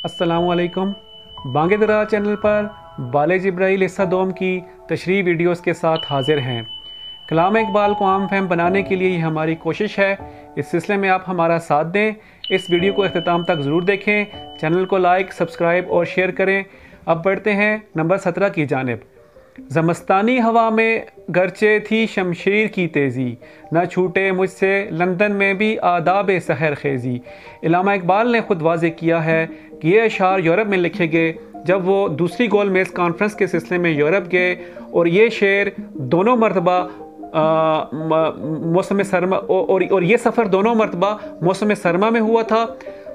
अस्सलामु अलैकुम। बांगे दरा चैनल पर बाले जिब्राइल हिस्सा दोम की तशरीह वीडियोस के साथ हाजिर हैं। कलाम इकबाल को आम फहम बनाने के लिए ये हमारी कोशिश है। इस सिलसिले में आप हमारा साथ दें। इस वीडियो को अख्ताम तक ज़रूर देखें। चैनल को लाइक, सब्सक्राइब और शेयर करें। अब बढ़ते हैं नंबर 17 की जानिब। ज़मस्तानी हवा में गरचे थी शमशीर की तेज़ी, न छूटे मुझसे लंदन में भी आदाब सहर खेज़ी। इल्लामा इकबाल ने ख़ुद वाज़े किया है कि ये अशार यूरोप में लिखे गए जब वो दूसरी गोल मेज़ कॉन्फ्रेंस के सिलसिले में यूरोप गए, और ये शेर दोनों मरतबा मौसम सरमा और ये सफ़र दोनों मरतबा मौसम सरमा में हुआ था।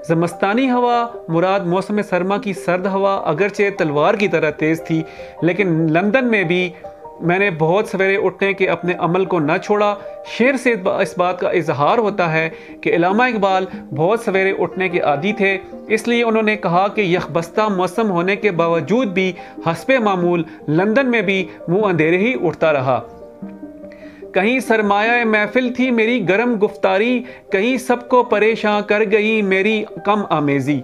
ज़मस्तानी हवा मुराद मौसम सरमा की सर्द हवा अगरचे तलवार की तरह तेज़ थी, लेकिन लंदन में भी मैंने बहुत सवेरे उठने के अपने अमल को न छोड़ा। शेर से इस बात का इजहार होता है कि इल्लामा इकबाल बहुत सवेरे उठने के आदी थे, इसलिए उन्होंने कहा कि यखबस्ता मौसम होने के बावजूद भी हस्बे मामूल लंदन में भी मुँह अंधेरे ही उठता रहा। कहीं सरमाया महफिल थी मेरी गरम गुफ्तारी, कहीं सबको परेशान कर गई मेरी कम आमेज़ी।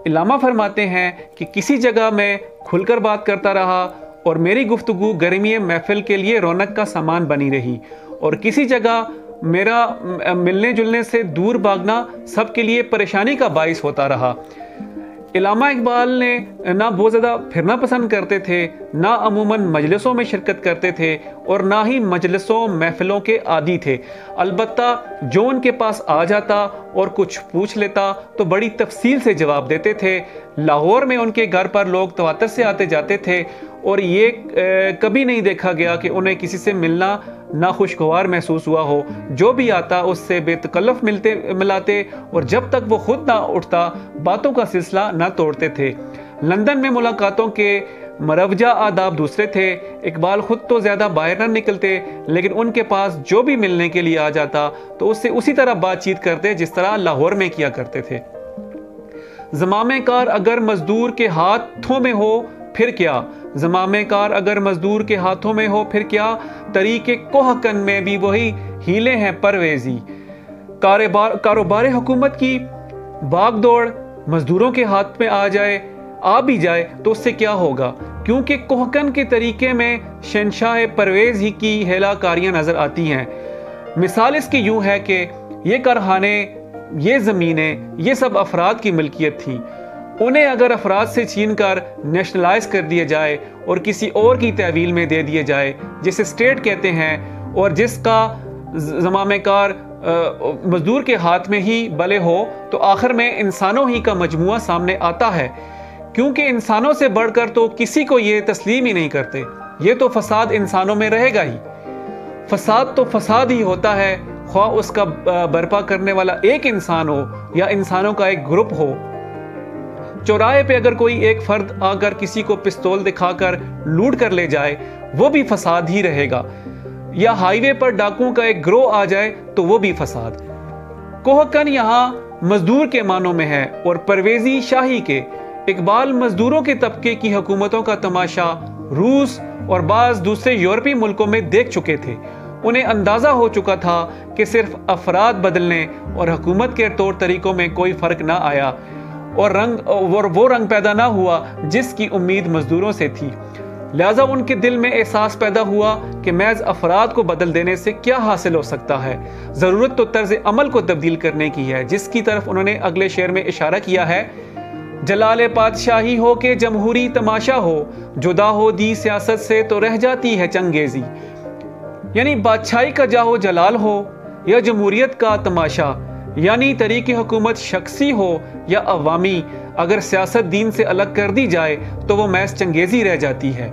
इल्लामा फरमाते हैं कि किसी जगह मैं खुलकर बात करता रहा और मेरी गुफ्तगू गर्मी महफिल के लिए रौनक का सामान बनी रही, और किसी जगह मेरा मिलने जुलने से दूर भागना सबके लिए परेशानी का बाइस होता रहा। इल्लामा इकबाल ने ना बहुत ज़्यादा फिरना पसंद करते थे, ना अमूमन मजलिसों में शिरकत करते थे, और ना ही मजलिसों महफिलों के आदी थे। अलबत्ता जो उनके पास आ जाता और कुछ पूछ लेता तो बड़ी तफसील से जवाब देते थे। लाहौर में उनके घर पर लोग तवातर से आते जाते थे, और ये कभी नहीं देखा गया कि उन्हें किसी से मिलना नाखुशगवार महसूस हुआ हो। जो भी आता उससे बेतकल्लफ मिलाते, और जब तक वो खुद ना उठता बातों का सिलसिला ना तोड़ते थे। लंदन में मुलाकातों के मरवजा आदाब दूसरे थे। इकबाल खुद तो ज़्यादा बाहर ना निकलते, लेकिन उनके पास जो भी मिलने के लिए आ जाता तो उससे उसी तरह बातचीत करते जिस तरह लाहौर में किया करते थे। ज़मामे कार अगर मजदूर के हाथों में हो फिर क्या, ज़मामे कार अगर मजदूर के हाथों में हो फिर क्या, तरीके कोहकन में भी वही हीले हैं परवेजी। कारोबार हुकूमत की भागदौड़ मजदूरों के हाथ में आ भी जाए तो उससे क्या होगा, क्योंकि कोहकन के तरीके में शहंशाह परवेज ही की हेलाकारियां नजर आती हैं। मिसाल इसकी यूं है कि ये कारखाने, ये ज़मीनें, ये सब अफराद की मिल्कियत थी। उन्हें अगर अफराद से छीन कर नेशनलाइज कर दिया जाए और किसी और की तहवील में दे दिए जाए, जिसे स्टेट कहते हैं, और जिसका ज़मामे कार मजदूर के हाथ में ही भले हो, तो आखिर में इंसानों ही का मजमुआ सामने आता है, क्योंकि इंसानों से बढ़कर तो किसी को ये तस्लीम ही नहीं करते। ये तो फसाद इंसानों में रहेगा ही। फसाद तो फसाद ही होता है, ख्वाह उसका बर्पा करने वाला एक इंसान हो या इंसानों का एक ग्रुप हो। चौराहे पे अगर कोई एक फर्द आकर किसी को पिस्तौल दिखाकर लूट कर ले जाए, वो भी फसाद ही रहेगा, या हाईवे पर डाकुओं का एक ग्रोह आ जाए तो वो भी फसाद। कोहकन यहाँ मजदूर के मानों में है और परवेजी शाही के। इकबाल मजदूरों के तबके की हुकूमतों का तमाशा रूस और बाज़ दूसरे यूरोपीय मुल्कों में देख चुके थे। उन्हें अंदाज़ा हो चुका था कि सिर्फ अफराद बदलने और हुकूमत के तौर तरीकों में कोई फ़र्क ना आया, और वो रंग पैदा ना हुआ जिसकी उम्मीद मजदूरों से थी। लिहाजा उनके दिल में एहसास पैदा हुआ कि महज अफराद को बदल देने से क्या हासिल हो सकता है, ज़रूरत तो तर्ज अमल को तब्दील करने की है, जिसकी तरफ उन्होंने अगले शेर में इशारा किया है। जलाले पातशाही हो के जमहूरी तमाशा हो, जुदा हो दी सियासत से तो रह जाती है चंगेजी। यानी बादशाही का जाहो जलाल हो या जमहूरियत का तमाशा, यानी तरीक़े हुकूमत शख्सी हो या अवामी, अगर सियासत दीन से अलग कर दी जाए तो वो महज चंगेज़ी रह जाती है।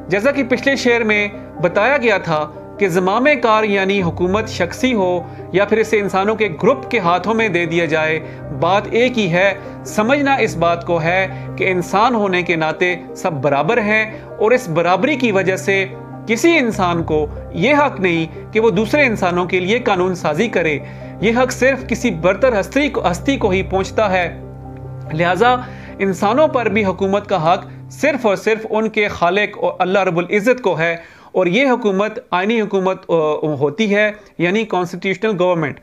जैसा कि पिछले शेर में बताया गया था कि ज़मामे कार यानी हुकूमत शख्सी हो या फिर इसे इंसानों के ग्रुप के हाथों में दे दिया जाए, बात एक ही है। समझना इस बात को है कि इंसान होने के नाते सब बराबर हैं, और इस बराबरी की वजह से किसी इंसान को यह हक नहीं कि वो दूसरे इंसानों के लिए कानून साजी करे। यह हक सिर्फ किसी बरतर हस्ती को ही पहुंचता है। लिहाजा इंसानों पर भी हुकूमत का हक सिर्फ और सिर्फ उनके खालिक और अल्लाह रब्बुल इज़्ज़त को है, और ये हुकूमत आईनी हुकूमत होती है, यानी कॉन्स्टिट्यूशनल गवर्नमेंट,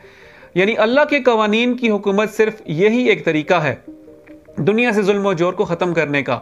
यानी अल्लाह के कवानीन की हुकूमत सिर्फ यही एक तरीका है। دنیا سے ظلم و جور کو ختم کرنے کا۔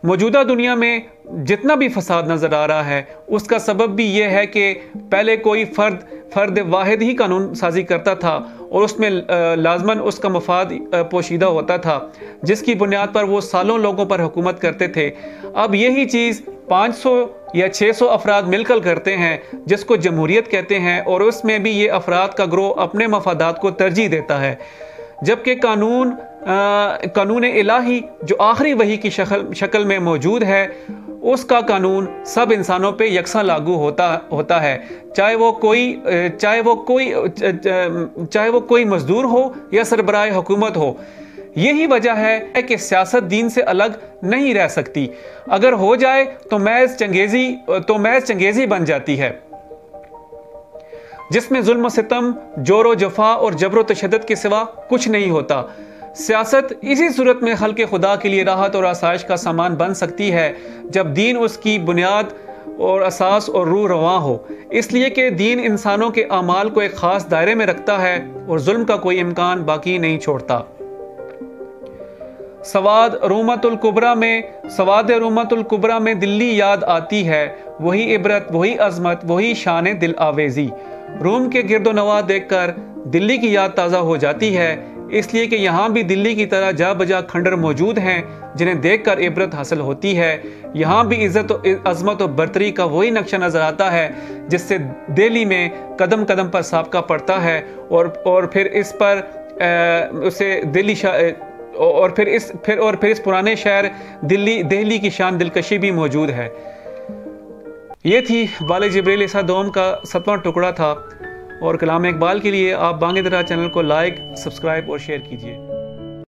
موجودہ دنیا میں جتنا بھی فساد نظر آ رہا ہے اس کا سبب بھی یہ ہے کہ پہلے کوئی فرد واحد ہی قانون سازی کرتا تھا اور اس میں لازماً اس کا مفاد پوشیدہ ہوتا تھا، جس کی بنیاد پر وہ سالوں لوگوں پر حکومت کرتے تھے۔ اب یہی چیز 500 یا 600 افراد مل کر کرتے ہیں، جس کو جمہوریت کہتے ہیں، اور اس میں بھی یہ افراد کا گروہ اپنے مفادات کو ترجیح دیتا ہے، جبکہ قانون الہی جو آخری وحی کی شکل میں موجود ہے، اس کا قانون سب انسانوں پہ یکساں لاگو ہوتا ہے، چاہے وہ کوئی مزدور ہو یا سربراہ حکومت ہو۔ یہی وجہ ہے کہ سیاست دین سے الگ نہیں رہ سکتی، اگر ہو جائے تو محض چنگیزی بن جاتی ہے، جس میں ظلم و ستم، جور و جفا اور جبر و تشدد کے سوا کچھ نہیں ہوتا۔ سیاست اسی صورت میں خلق خدا کے لیے راحت اور آسائش کا سامان بن سکتی ہے جب دین اس کی بنیاد اور اساس اور روح رواں ہو، اس لیے کہ دین انسانوں کے اعمال کو ایک خاص دائرے میں رکھتا ہے اور ظلم کا کوئی امکان باقی نہیں چھوڑتا۔ سواد رومت الکبریٰ میں دلی یاد آتی ہے، وہی عبرت، وہی عظمت، وہی شان دل آویزی۔ روم کے گرد و نواح دیکھ کر دلی کی یاد تازہ ہو جاتی ہے، اس لیے کہ یہاں بھی دلی کی طرح جا بجا کھنڈر موجود ہیں جنہیں دیکھ کر عبرت حاصل ہوتی ہے۔ یہاں بھی عزت و عظمت و برتری کا وہی نقشہ نظر آتا ہے جس سے دہلی میں قدم قدم پر سابقہ پڑتا ہے، اور پھر اس پرانے شہر دہلی کی شان دلکشی بھی موجود ہے۔ یہ تھی بال جبریل عیسیٰ دوم کا 7واں ٹکڑا تھا، اور کلام اقبال کے لیے آپ بانگ درا چینل کو لائک، سبسکرائب اور شیئر کیجیے۔